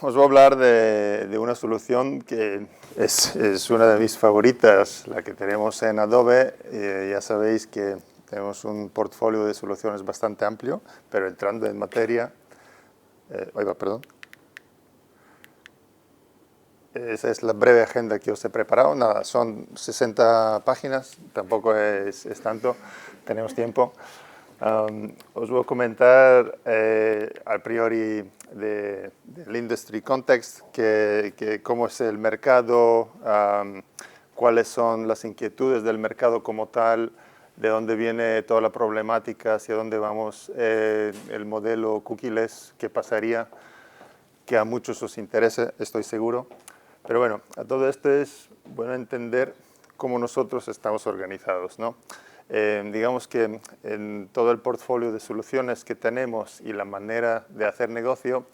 os voy a hablar de una solución que es una de mis favoritas, la que tenemos en Adobe. Ya sabéis que tenemos un portfolio de soluciones bastante amplio, pero entrando en materia... perdón. Esa es la breve agenda que os he preparado. Nada, son 60 páginas, tampoco es tanto, tenemos tiempo. Os voy a comentar a priori del industry context, cómo es el mercado, cuáles son las inquietudes del mercado como tal, de dónde viene toda la problemática, hacia dónde vamos, el modelo cookieless, qué pasaría, que a muchos os interese, estoy seguro. Pero bueno, a todo esto es bueno entender cómo nosotros estamos organizados, ¿no? Digamos que en todo el portfolio de soluciones que tenemos y la manera de hacer negocio,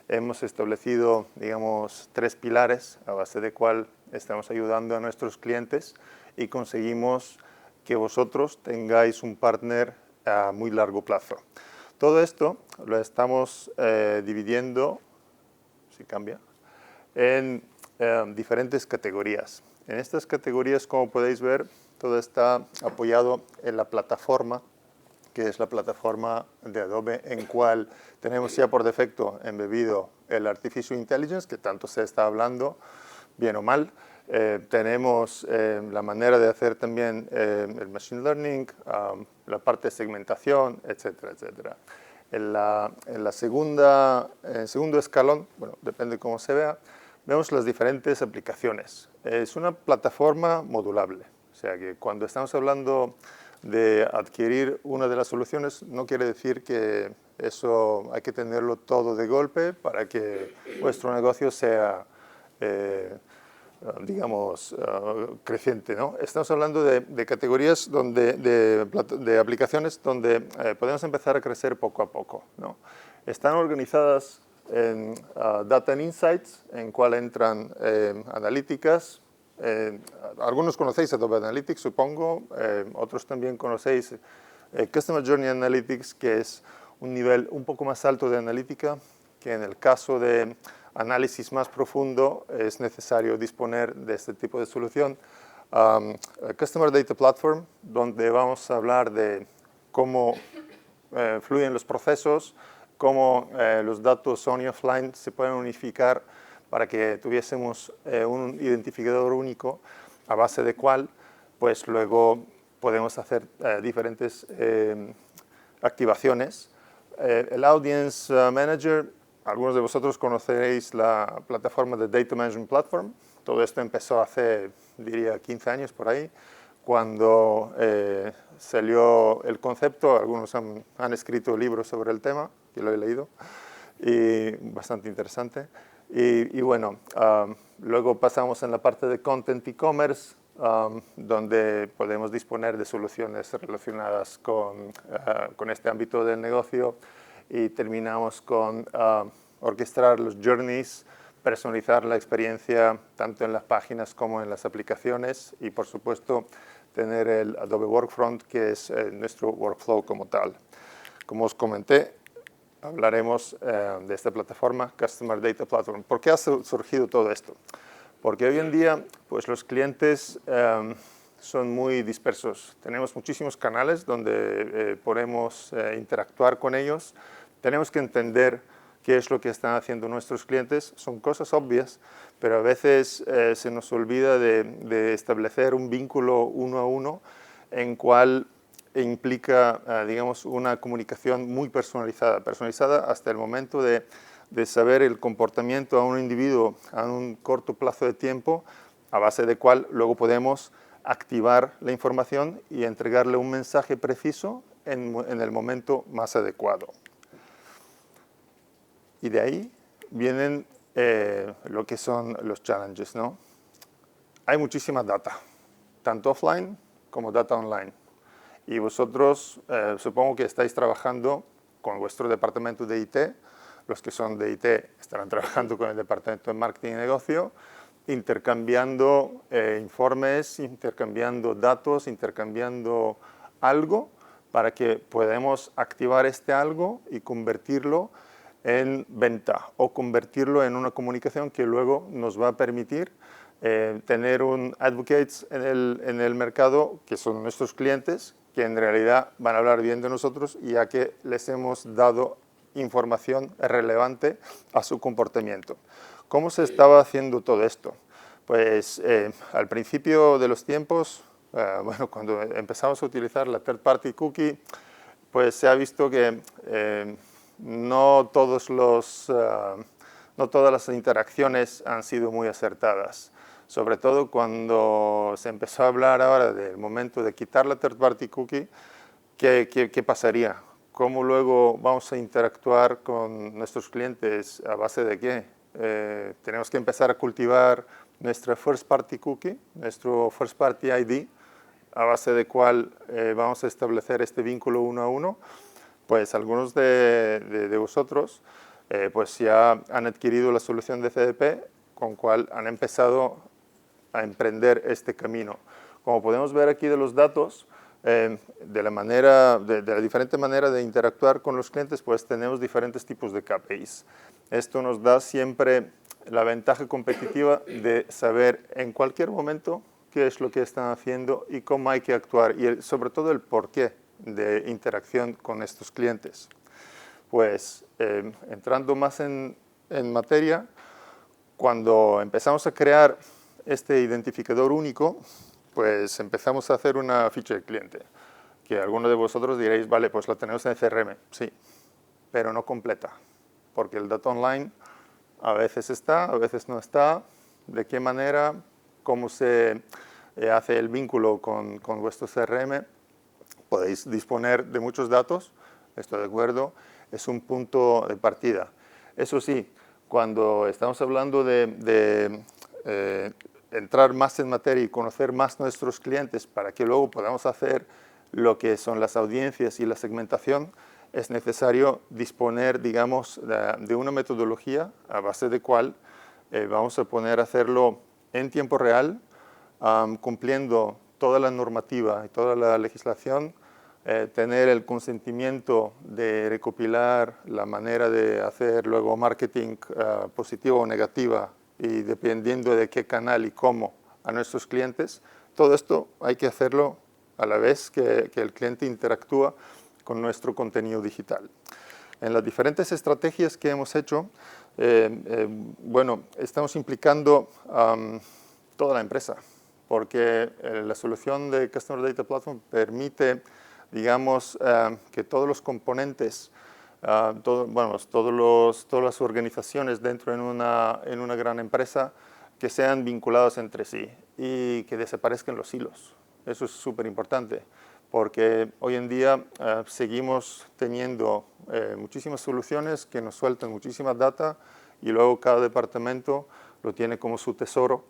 hemos establecido, digamos, 3 pilares a base de cual estamos ayudando a nuestros clientes y conseguimos que vosotros tengáis un partner a muy largo plazo. Todo esto lo estamos dividiendo, si cambia, en diferentes categorías. En estas categorías, como podéis ver, todo está apoyado en la plataforma, que es la plataforma de Adobe, en cual tenemos ya por defecto embebido el Artificial Intelligence, que tanto se está hablando, bien o mal. Tenemos la manera de hacer también el Machine Learning, la parte de segmentación, etcétera, etcétera. En el segundo escalón, bueno, depende cómo se vea, vemos las diferentes aplicaciones. Es una plataforma modulable, o sea que cuando estamos hablando de adquirir una de las soluciones, no quiere decir que eso hay que tenerlo todo de golpe para que vuestro negocio sea, digamos, creciente, ¿no? Estamos hablando de categorías de aplicaciones donde podemos empezar a crecer poco a poco, ¿no? Están organizadas en Data and Insights, en cual entran analíticas. Algunos conocéis Adobe Analytics, supongo. Otros también conocéis Customer Journey Analytics, que es un nivel un poco más alto de analítica, que en el caso de análisis más profundo es necesario disponer de este tipo de solución. Customer Data Platform, donde vamos a hablar de cómo fluyen los procesos, cómo los datos on y offline se pueden unificar para que tuviésemos un identificador único a base de cual pues luego podemos hacer diferentes activaciones. El Audience Manager, algunos de vosotros conoceréis la plataforma de Data Management Platform. Todo esto empezó hace, diría, 15 años por ahí, cuando salió el concepto. Algunos han escrito libros sobre el tema, yo lo he leído, y bastante interesante. Y bueno, luego pasamos en la parte de Content e-commerce, donde podemos disponer de soluciones relacionadas con este ámbito del negocio, y terminamos con orquestar los journeys, personalizar la experiencia tanto en las páginas como en las aplicaciones, y por supuesto tener el Adobe Workfront, que es nuestro workflow como tal. Como os comenté, hablaremos de esta plataforma, Customer Data Platform. ¿Por qué ha surgido todo esto? Porque hoy en día pues, los clientes son muy dispersos. Tenemos muchísimos canales donde podemos interactuar con ellos. Tenemos que entender qué es lo que están haciendo nuestros clientes. Son cosas obvias, pero a veces se nos olvida de establecer un vínculo uno a uno en cual implica, digamos, una comunicación muy personalizada hasta el momento de saber el comportamiento a un individuo a un corto plazo de tiempo, a base de cual luego podemos activar la información y entregarle un mensaje preciso en el momento más adecuado. Y de ahí vienen lo que son los challenges, ¿no? Hay muchísima data, tanto offline como data online. Y vosotros supongo que estáis trabajando con vuestro departamento de IT. Los que son de IT estarán trabajando con el departamento de marketing y negocio, intercambiando informes, intercambiando datos, intercambiando algo para que podamos activar este algo y convertirlo en venta o convertirlo en una comunicación que luego nos va a permitir tener un advocates en el mercado, que son nuestros clientes, que en realidad van a hablar bien de nosotros, ya que les hemos dado información relevante a su comportamiento. ¿Cómo se estaba haciendo todo esto? Pues al principio de los tiempos, bueno, cuando empezamos a utilizar la third party cookie, pues se ha visto que no todas las interacciones han sido muy acertadas. Sobre todo cuando se empezó a hablar ahora del momento de quitar la third party cookie, ¿qué pasaría? ¿Cómo luego vamos a interactuar con nuestros clientes? ¿A base de qué? Tenemos que empezar a cultivar nuestra first party cookie, nuestro first party ID, a base de cuál vamos a establecer este vínculo uno a uno. Pues algunos de vosotros pues ya han adquirido la solución de CDP, con cual han empezado a emprender este camino. Como podemos ver aquí de los datos, de la diferente manera de interactuar con los clientes, pues tenemos diferentes tipos de KPIs. Esto nos da siempre la ventaja competitiva de saber en cualquier momento qué es lo que están haciendo y cómo hay que actuar, y sobre todo el porqué de interacción con estos clientes. Pues entrando más en materia, cuando empezamos a crear este identificador único, pues empezamos a hacer una ficha de cliente, que algunos de vosotros diréis, vale, pues la tenemos en CRM, sí, pero no completa, porque el dato online a veces está, a veces no está, de qué manera, cómo se hace el vínculo con vuestro CRM. Podéis disponer de muchos datos, estoy de acuerdo, es un punto de partida. Eso sí, cuando estamos hablando de entrar más en materia y conocer más nuestros clientes para que luego podamos hacer lo que son las audiencias y la segmentación, es necesario disponer, digamos, de una metodología a base de cual vamos a poder hacerlo en tiempo real, cumpliendo toda la normativa y toda la legislación, tener el consentimiento de recopilar la manera de hacer luego marketing positiva o negativa y dependiendo de qué canal y cómo a nuestros clientes. Todo esto hay que hacerlo a la vez que el cliente interactúa con nuestro contenido digital. En las diferentes estrategias que hemos hecho, bueno, estamos implicando toda la empresa, porque la solución de Customer Data Platform permite, digamos, que todos los componentes, todas las organizaciones dentro en una gran empresa, que sean vinculados entre sí y que desaparezcan los hilos. Eso es súper importante, porque hoy en día seguimos teniendo muchísimas soluciones que nos sueltan muchísima data y luego cada departamento lo tiene como su tesoro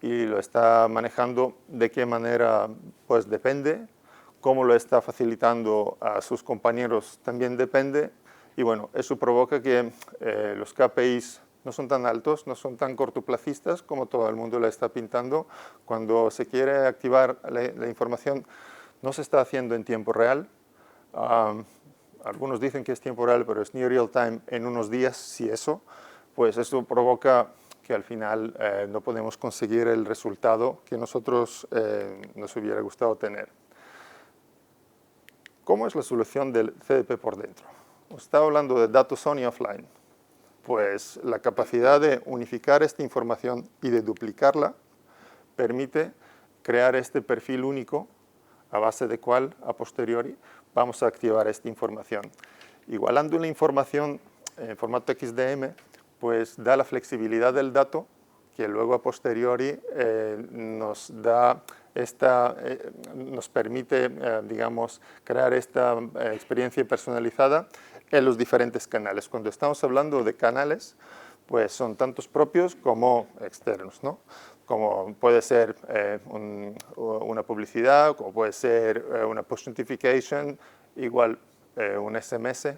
y lo está manejando de qué manera, pues depende, cómo lo está facilitando a sus compañeros también depende, y bueno, eso provoca que los KPIs no son tan altos, no son tan cortoplacistas como todo el mundo la está pintando. Cuando se quiere activar la información, no se está haciendo en tiempo real. Algunos dicen que es tiempo real, pero es near real time en unos días, si eso, pues eso provoca que al final no podemos conseguir el resultado que nosotros nos hubiera gustado tener. ¿Cómo es la solución del CDP por dentro? Os estaba hablando de datos on y offline. Pues la capacidad de unificar esta información y de duplicarla permite crear este perfil único a base de cual, a posteriori, vamos a activar esta información. Igualando la información en formato XDM, pues da la flexibilidad del dato que luego a posteriori nos permite, digamos, crear esta experiencia personalizada en los diferentes canales. Cuando estamos hablando de canales, pues son tantos propios como externos, ¿no? Como puede ser una publicidad, como puede ser una push notification, igual un SMS.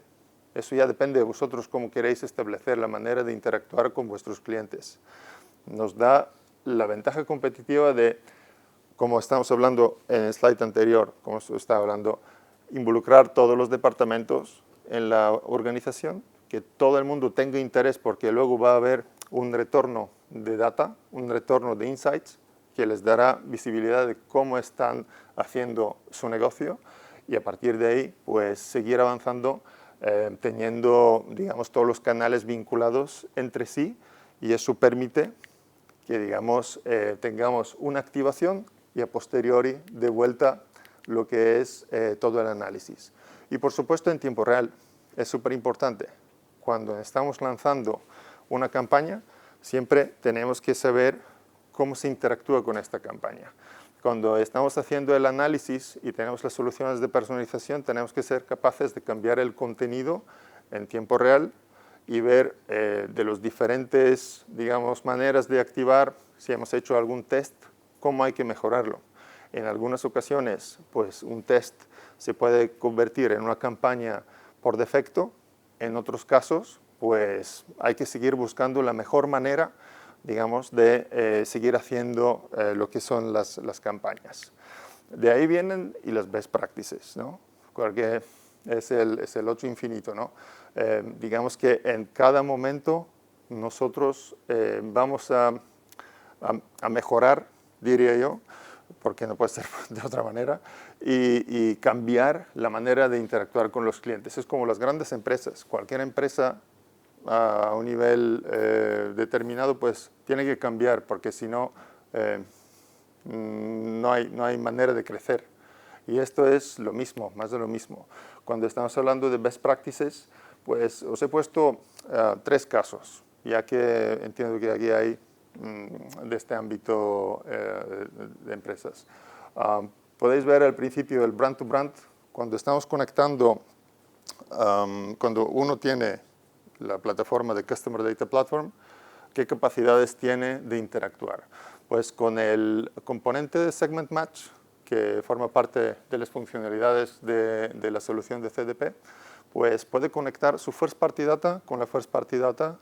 Eso ya depende de vosotros cómo queréis establecer la manera de interactuar con vuestros clientes. Nos da la ventaja competitiva de, como estamos hablando en el slide anterior, como estaba hablando, involucrar todos los departamentos en la organización, que todo el mundo tenga interés porque luego va a haber un retorno de data, un retorno de insights que les dará visibilidad de cómo están haciendo su negocio y a partir de ahí pues seguir avanzando teniendo digamos todos los canales vinculados entre sí y eso permite que digamos tengamos una activación y a posteriori de vuelta lo que es todo el análisis. Y por supuesto en tiempo real, es súper importante. Cuando estamos lanzando una campaña, siempre tenemos que saber cómo se interactúa con esta campaña. Cuando estamos haciendo el análisis y tenemos las soluciones de personalización, tenemos que ser capaces de cambiar el contenido en tiempo real y ver de los diferentes, digamos, maneras de activar, si hemos hecho algún test, cómo hay que mejorarlo. En algunas ocasiones, pues un test se puede convertir en una campaña por defecto. En otros casos, pues hay que seguir buscando la mejor manera, digamos, de seguir haciendo lo que son las campañas. De ahí vienen y las best practices, ¿no? Porque es el 8 infinito, ¿no? Digamos que en cada momento nosotros vamos a mejorar, diría yo, porque no puede ser de otra manera, y cambiar la manera de interactuar con los clientes. Es como las grandes empresas. Cualquier empresa a un nivel determinado, pues tiene que cambiar, porque si no, no hay manera de crecer. Y esto es lo mismo, más de lo mismo. Cuando estamos hablando de best practices, pues os he puesto 3 casos, ya que entiendo que aquí hay de este ámbito de empresas. Podéis ver al principio el brand to brand, cuando estamos conectando, cuando uno tiene la plataforma de Customer Data Platform, ¿qué capacidades tiene de interactuar? Pues con el componente de Segment Match, que forma parte de las funcionalidades de la solución de CDP, pues puede conectar su first party data con la first party data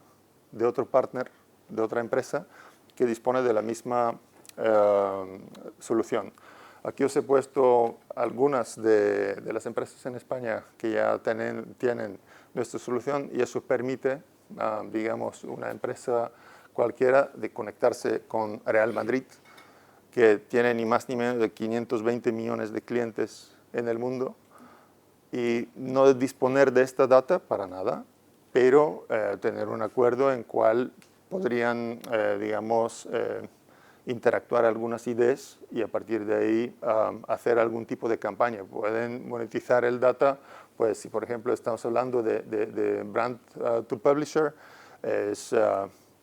de otro partner, de otra empresa, que dispone de la misma solución. Aquí os he puesto algunas de las empresas en España que ya tienen nuestra solución y eso permite, digamos, una empresa cualquiera de conectarse con Real Madrid, que tiene ni más ni menos de 520 millones de clientes en el mundo y no disponer de esta data para nada, pero tener un acuerdo en cual podrían, digamos, interactuar algunas ideas y a partir de ahí hacer algún tipo de campaña. Pueden monetizar el data, pues si por ejemplo estamos hablando de brand to publisher, es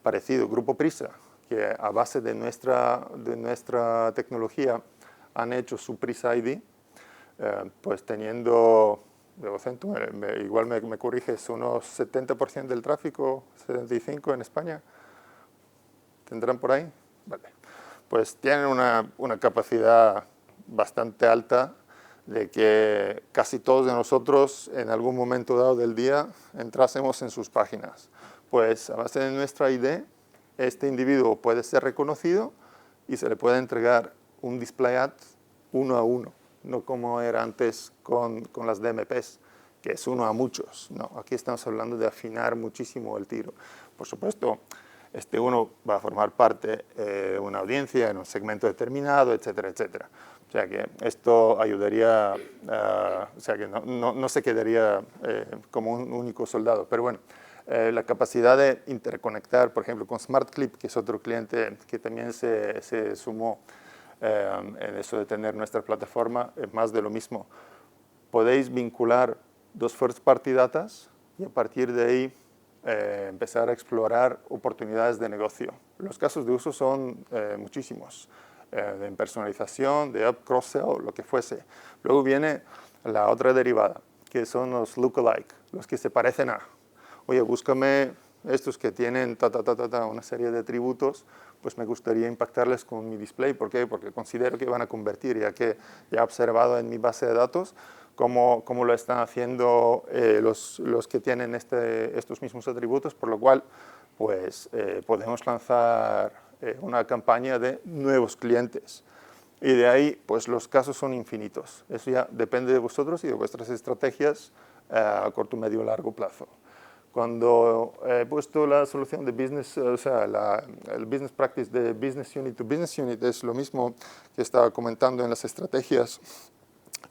parecido, Grupo Prisa, que a base de nuestra tecnología han hecho su Prisa ID, pues teniendo, igual me corriges, unos 70% del tráfico, 75% en España, ¿tendrán por ahí? Vale. Pues tienen una capacidad bastante alta de que casi todos de nosotros en algún momento dado del día entrásemos en sus páginas. Pues a base de nuestra ID, este individuo puede ser reconocido y se le puede entregar un display ad 1 a 1, no como era antes con las DMPs, que es 1 a muchos. No, aquí estamos hablando de afinar muchísimo el tiro. Por supuesto, este uno va a formar parte de una audiencia en un segmento determinado, etcétera, etcétera. O sea que esto ayudaría, o sea que no se quedaría como un único soldado. Pero bueno, la capacidad de interconectar, por ejemplo, con SmartClip, que es otro cliente que también se sumó en eso de tener nuestra plataforma, es más de lo mismo. Podéis vincular 2 first party datas y a partir de ahí empezar a explorar oportunidades de negocio. Los casos de uso son muchísimos, de personalización, de up, cross-sell, lo que fuese. Luego viene la otra derivada, que son los lookalike, los que se parecen a, oye, búscame estos que tienen una serie de atributos, pues me gustaría impactarles con mi display. ¿Por qué? Porque considero que van a convertir, ya que ya he observado en mi base de datos cómo lo están haciendo los que tienen estos mismos atributos, por lo cual pues, podemos lanzar una campaña de nuevos clientes. Y de ahí pues, los casos son infinitos. Eso ya depende de vosotros y de vuestras estrategias a corto, medio, largo plazo. Cuando he puesto la solución de business, o sea, el business practice de business unit to business unit, es lo mismo que estaba comentando en las estrategias,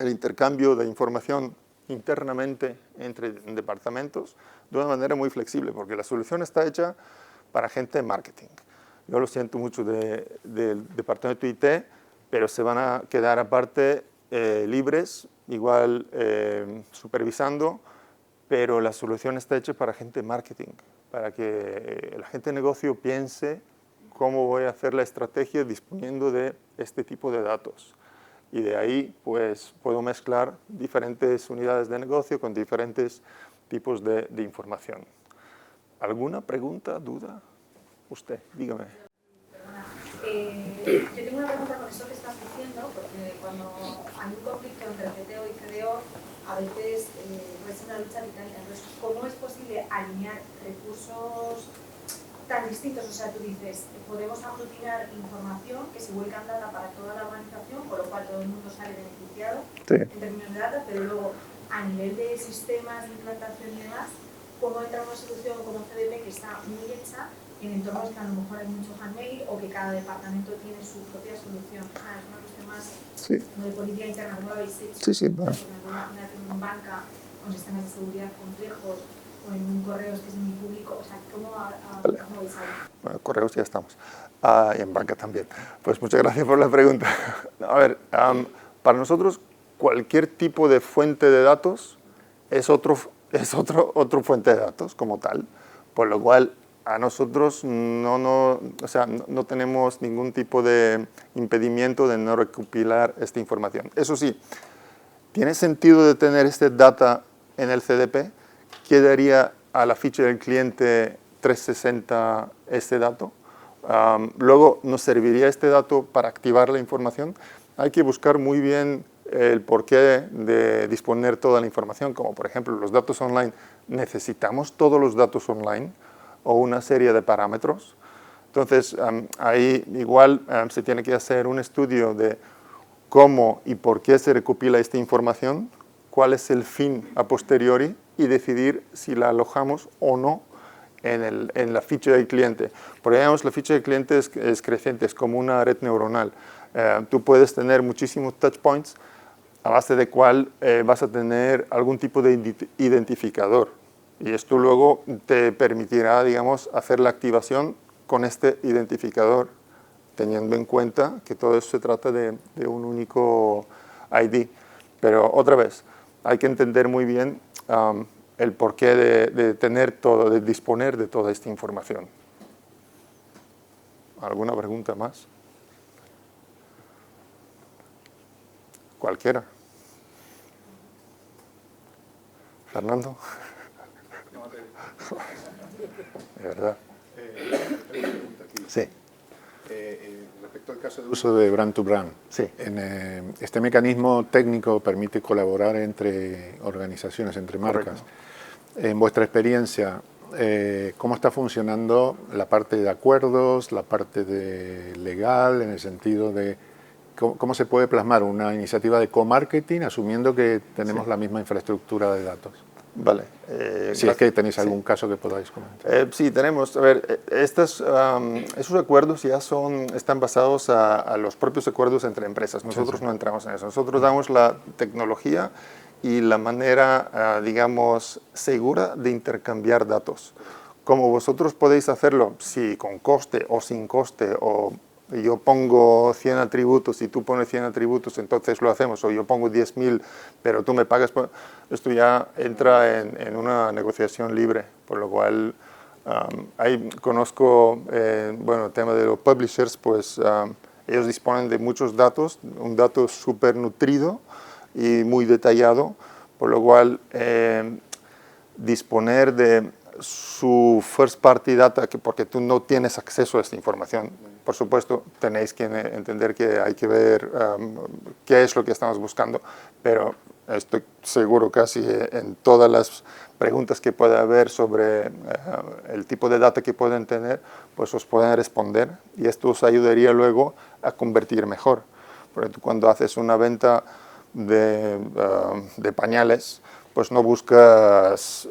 el intercambio de información internamente entre departamentos de una manera muy flexible, porque la solución está hecha para gente de marketing. Yo lo siento mucho del departamento IT, pero se van a quedar aparte libres, igual supervisando, pero la solución está hecha para gente de marketing, para que la gente de negocio piense cómo voy a hacer la estrategia disponiendo de este tipo de datos. Y de ahí pues puedo mezclar diferentes unidades de negocio con diferentes tipos de información. ¿Alguna pregunta, duda? Usted, dígame. Perdona. Yo tengo una pregunta con eso que estás diciendo, porque cuando hay un conflicto entre CTO y CDO, a veces es una lucha titánica. Entonces, ¿cómo es posible alinear recursos tan distintos? O sea, tú dices, podemos aglutinar información que se vuelca en data para toda la organización, con lo cual todo el mundo sale beneficiado en términos de data, pero luego a nivel de sistemas de implantación y demás, ¿cómo entra una solución como CDP que está muy hecha en entornos que a lo mejor hay mucho handmade o que cada departamento tiene su propia solución? Es una cuestión más como de política interna, ¿cómo lo habéis hecho? Sí, Porque me puedo imaginar que en una banca con sistemas de seguridad complejos o en un correos que es muy público, o sea, ¿cómo veis ahí? Bueno, correos ya estamos. Y en banca también. Pues muchas gracias por la pregunta. A ver, para nosotros cualquier tipo de fuente de datos es otro fuente de datos como tal, por lo cual a nosotros no tenemos ningún tipo de impedimento de no recopilar esta información. Eso sí, ¿tiene sentido de tener este data en el CDP? ¿Qué daría a la ficha del cliente 360 este dato? Luego, ¿nos serviría este dato para activar la información? Hay que buscar muy bien el porqué de disponer toda la información, como por ejemplo los datos online. ¿Necesitamos todos los datos online o una serie de parámetros? Entonces, ahí igual se tiene que hacer un estudio de cómo y por qué se recopila esta información, cuál es el fin a posteriori y decidir si la alojamos o no en la ficha del cliente. Porque digamos, la ficha del cliente es creciente, es como una red neuronal. Tú puedes tener muchísimos touch points a base de cuál vas a tener algún tipo de identificador. Y esto luego te permitirá, digamos, hacer la activación con este identificador, teniendo en cuenta que todo eso se trata de un único ID. Pero otra vez, hay que entender muy bien el porqué de tener todo, de disponer de toda esta información. ¿Alguna pregunta más? Cualquiera. Fernando. De verdad. Sí. Respecto al caso de uso de brand to brand, sí. Este mecanismo técnico permite colaborar entre organizaciones, entre marcas. Correcto. En vuestra experiencia, ¿cómo está funcionando la parte de acuerdos, la parte de legal, en el sentido de cómo se puede plasmar una iniciativa de co-marketing asumiendo que tenemos la misma infraestructura de datos? Vale. Si es que tenéis algún caso que podáis comentar. Sí, tenemos. A ver, esos acuerdos ya están basados a los propios acuerdos entre empresas. Nosotros no entramos en eso. Nosotros damos la tecnología y la manera, digamos, segura de intercambiar datos. Como vosotros podéis hacerlo, si con coste o sin coste, o yo pongo 100 atributos y tú pones 100 atributos, entonces lo hacemos, o yo pongo 10.000, pero tú me pagas, esto ya entra en una negociación libre, por lo cual ahí conozco, bueno, el tema de los publishers, pues ellos disponen de muchos datos, un dato súper nutrido y muy detallado, por lo cual disponer de su first party data, porque tú no tienes acceso a esta información. Por supuesto, tenéis que entender que hay que ver qué es lo que estamos buscando, pero estoy seguro casi en todas las preguntas que pueda haber sobre el tipo de data que pueden tener, pues os pueden responder y esto os ayudaría luego a convertir mejor. Porque tú cuando haces una venta de pañales, pues no buscas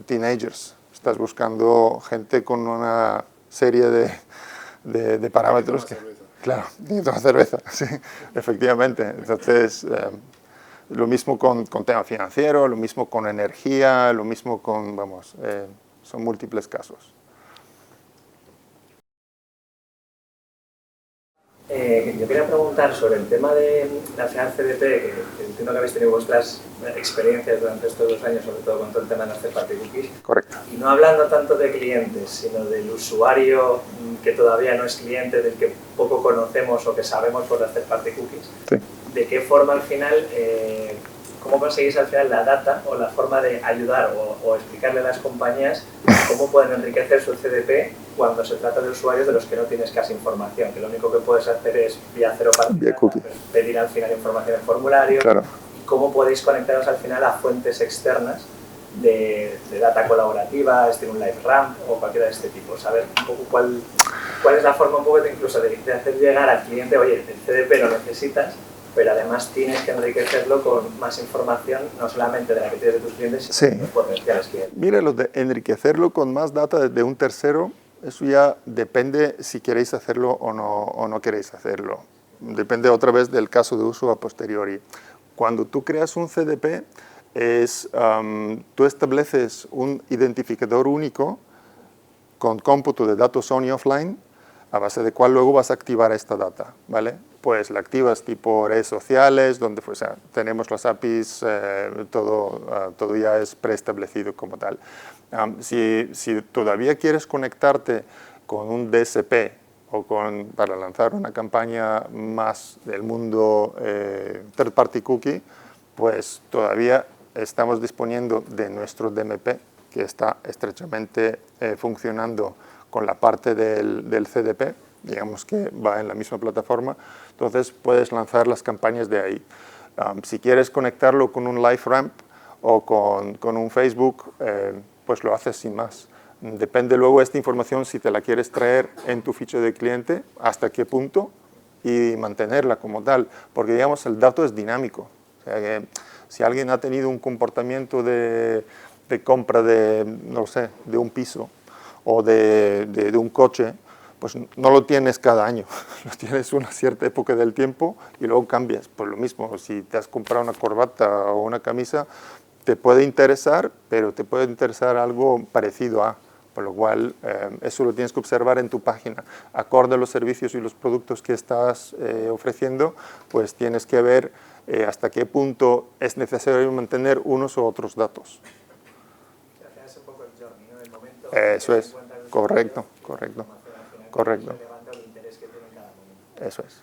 teenagers, estás buscando gente con una serie de parámetros que... Claro, y toma cerveza, sí, efectivamente. Entonces, lo mismo con tema financiero, lo mismo con energía, lo mismo con, vamos, son múltiples casos. Yo quería preguntar sobre el tema de la final CDP, que entiendo que habéis tenido vuestras experiencias durante estos 2 años, sobre todo con todo el tema de las third-party cookies. Correcto. Y no hablando tanto de clientes, sino del usuario que todavía no es cliente, del que poco conocemos o que sabemos por las third-party cookies. Sí. ¿De qué forma al final, cómo conseguís al final la data o la forma de ayudar o explicarle a las compañías cómo pueden enriquecer su CDP cuando se trata de usuarios de los que no tienes casi información, que lo único que puedes hacer es vía cero partida, pedir al final información en formulario, claro. Y cómo podéis conectaros al final a fuentes externas de data colaborativa, estilo un LiveRamp o cualquiera de este tipo, saber un poco cuál es la forma un poco incluso de hacer llegar al cliente, oye, el CDP lo necesitas, pero además tienes que enriquecerlo con más información, no solamente de la que tienes de tus clientes, sino de los potenciales clientes. Mira, lo de enriquecerlo con más data de un tercero, eso ya depende si queréis hacerlo o no queréis hacerlo. Depende otra vez del caso de uso a posteriori. Cuando tú creas un CDP, tú estableces un identificador único con cómputo de datos on y offline, a base de cual luego vas a activar esta data, ¿vale? Pues la activas tipo redes sociales, donde pues, tenemos las APIs, todo ya es preestablecido como tal. Si todavía quieres conectarte con un DSP o para lanzar una campaña más del mundo third party cookie, pues todavía estamos disponiendo de nuestro DMP, que está estrechamente funcionando con la parte del CDP, digamos que va en la misma plataforma, entonces puedes lanzar las campañas de ahí. Si quieres conectarlo con un LiveRamp o con un Facebook, pues lo haces sin más. Depende luego esta información si te la quieres traer en tu ficha de cliente, hasta qué punto, y mantenerla como tal, porque digamos el dato es dinámico. O sea que si alguien ha tenido un comportamiento de compra no sé, de un piso o de un coche, pues no lo tienes cada año, lo tienes una cierta época del tiempo y luego cambias. Pues lo mismo, si te has comprado una corbata o una camisa, te puede interesar, pero te puede interesar algo parecido a, por lo cual eso lo tienes que observar en tu página. Acorde a los servicios y los productos que estás ofreciendo, pues tienes que ver hasta qué punto es necesario mantener unos u otros datos. Eso es, correcto. Eso es.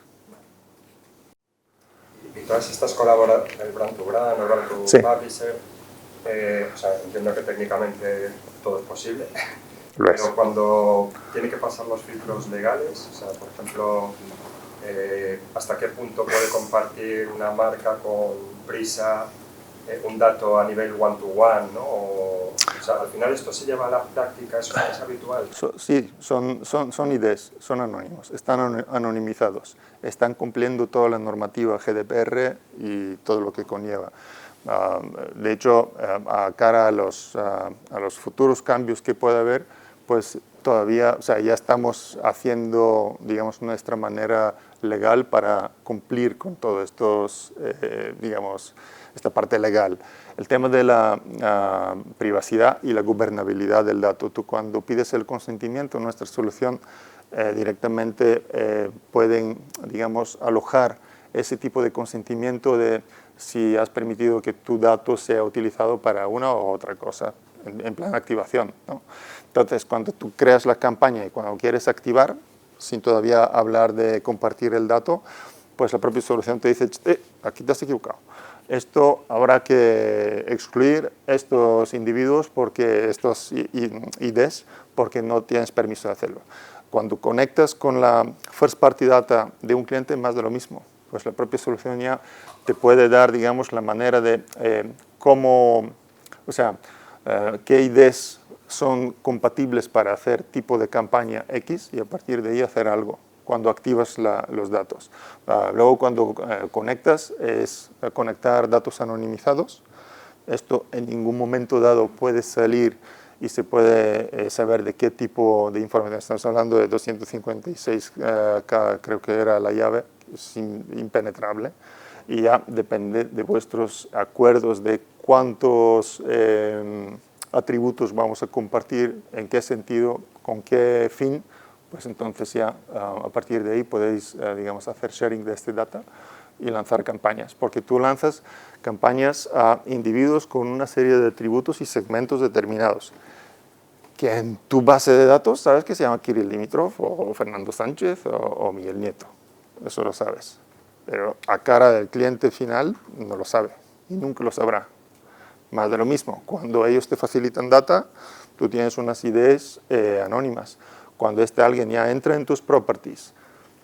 Y todas estas colaboraciones, el brand to brand, el brand to publisher, o sea, entiendo que técnicamente todo es posible, pero cuando tiene que pasar los filtros legales, o sea, por ejemplo, hasta qué punto puede compartir una marca con Prisa un dato a nivel one-to-one, ¿no? O sea, al final esto se lleva a la práctica, ¿eso es habitual? Sí, son IDs, son anónimos, están anonimizados, están cumpliendo toda la normativa GDPR y todo lo que conlleva. De hecho, a cara a los futuros cambios que pueda haber, pues todavía, o sea, ya estamos haciendo, digamos, nuestra manera legal para cumplir con todos estos, digamos, esta parte legal. El tema de la privacidad y la gobernabilidad del dato. Tú cuando pides el consentimiento, nuestra solución directamente pueden, digamos, alojar ese tipo de consentimiento de si has permitido que tu dato sea utilizado para una u otra cosa, en plan activación, ¿no? Entonces, cuando tú creas la campaña y cuando quieres activar, sin todavía hablar de compartir el dato, pues la propia solución te dice, aquí te has equivocado. Esto habrá que excluir estos individuos, porque estos IDs, porque no tienes permiso de hacerlo. Cuando conectas con la first party data de un cliente, más de lo mismo. Pues la propia solución ya te puede dar, digamos, la manera de cómo, o sea, qué IDs son compatibles para hacer tipo de campaña X y a partir de ahí hacer algo cuando activas los datos. Luego cuando conectas es conectar datos anonimizados esto en ningún momento dado puede salir y se puede saber de qué tipo de información. Estamos hablando de 256K, creo que era la llave, es impenetrable. Y ya depende de vuestros acuerdos de cuántos atributos vamos a compartir, en qué sentido, con qué fin, pues entonces ya a partir de ahí podéis, digamos, hacer sharing de este data y lanzar campañas, porque tú lanzas campañas a individuos con una serie de atributos y segmentos determinados, que en tu base de datos sabes que se llama Kirill Dimitrov o Fernando Sánchez o Miguel Nieto, eso lo sabes, pero a cara del cliente final no lo sabe y nunca lo sabrá. Más de lo mismo, cuando ellos te facilitan data, tú tienes unas IDs anónimas. Cuando alguien ya entra en tus properties,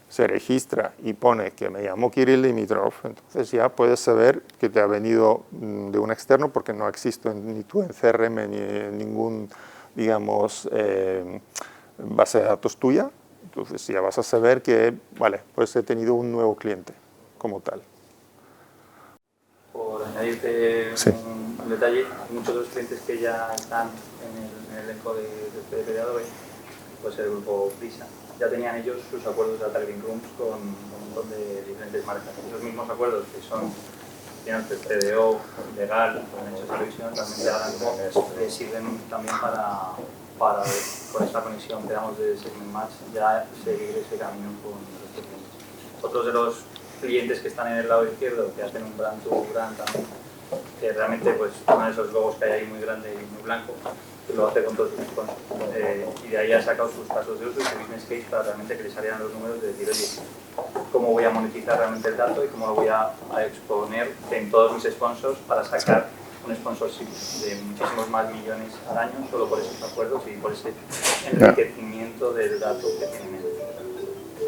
se registra y pone que me llamo Kirill Dimitrov, entonces ya puedes saber que te ha venido de un externo, porque no existe ni tú en CRM ni en ningún, digamos, base de datos tuya. Entonces ya vas a saber que, vale, pues he tenido un nuevo cliente como tal. Por añadirte Sí. un detalle, muchos de los clientes que ya están en el elenco de PDP de Adobe, pues el grupo Prisa, ya tenían ellos sus acuerdos de targeting rooms con un montón de diferentes marcas. Esos mismos acuerdos que son finanzas, CDO, legal, con hechos de revisión, realmente ahora mismo sirven también para con esta conexión que damos de Segment Match, ya seguir ese camino con nuestros clientes. Otros de los clientes que están en el lado izquierdo, que hacen un brand to brand también, que realmente pues uno de esos logos que hay ahí muy grande y muy blanco, que lo hace con todos sus sponsors. Y de ahí ha sacado sus casos de uso y su business case para realmente que le salieran los números de decir, oye, ¿cómo voy a monetizar realmente el dato y cómo lo voy a exponer en todos mis sponsors para sacar un sponsorship de muchísimos más millones al año solo por esos acuerdos y por ese enriquecimiento del dato que tienen ellos?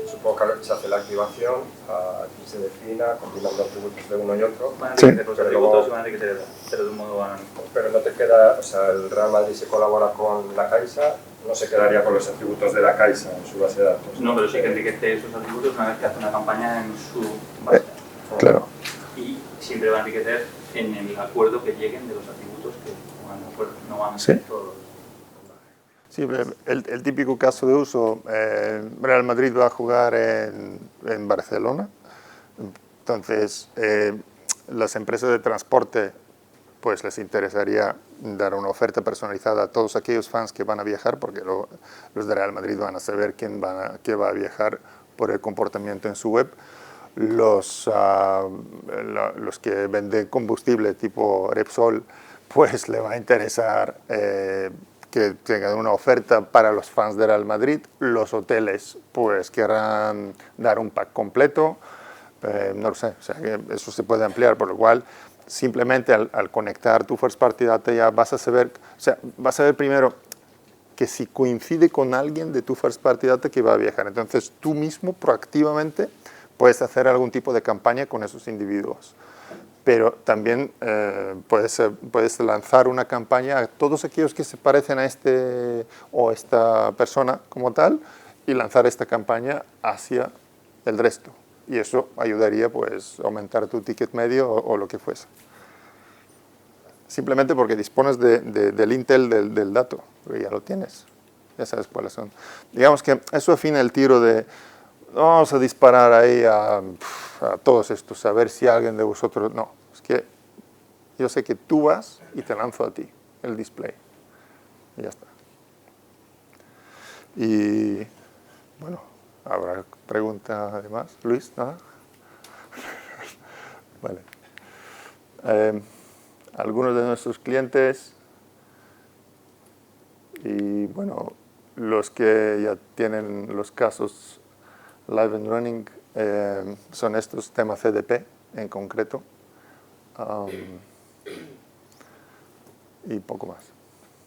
Supongo que se hace la activación, aquí se defina, combinando atributos de uno y otro. Van a enriquecer los atributos y van a enriquecer el dato, pero de un modo anónimo. Pero no te queda, o sea, el Real Madrid se colabora con la Caixa, no se quedaría con los atributos de la Caixa en su base de datos. No, pero sí que enriquece esos atributos una vez que hace una campaña en su base de datos. Claro. Y siempre va a enriquecer en el acuerdo que lleguen de los atributos que van de acuerdo, no van a ser todos los. Sí, el típico caso de uso, Real Madrid va a jugar en Barcelona, entonces las empresas de transporte pues les interesaría dar una oferta personalizada a todos aquellos fans que van a viajar, porque los de Real Madrid van a saber quién va a viajar por el comportamiento en su web. Los que venden combustible tipo Repsol, pues le va a interesar que tengan una oferta para los fans de Real Madrid. Los hoteles pues querrán dar un pack completo, no lo sé, o sea que eso se puede ampliar, por lo cual simplemente al conectar tu first party data ya vas a saber, o sea, vas a ver primero que si coincide con alguien de tu first party data que va a viajar, entonces tú mismo proactivamente puedes hacer algún tipo de campaña con esos individuos. Pero también puedes lanzar una campaña a todos aquellos que se parecen a este o esta persona como tal y lanzar esta campaña hacia el resto. Y eso ayudaría pues, a aumentar tu ticket medio o lo que fuese. Simplemente porque dispones del intel del dato, porque ya lo tienes, ya sabes cuáles son. Digamos que eso afina el tiro de vamos a disparar ahí a todos estos, a ver si alguien de vosotros... No, es que yo sé que tú vas y te lanzo a ti el display. Y ya está. Y bueno, habrá pregunta además. Luis, ¿nada? Vale. Algunos de nuestros clientes y bueno, los que ya tienen los casos live and running son estos temas CDP en concreto y poco más.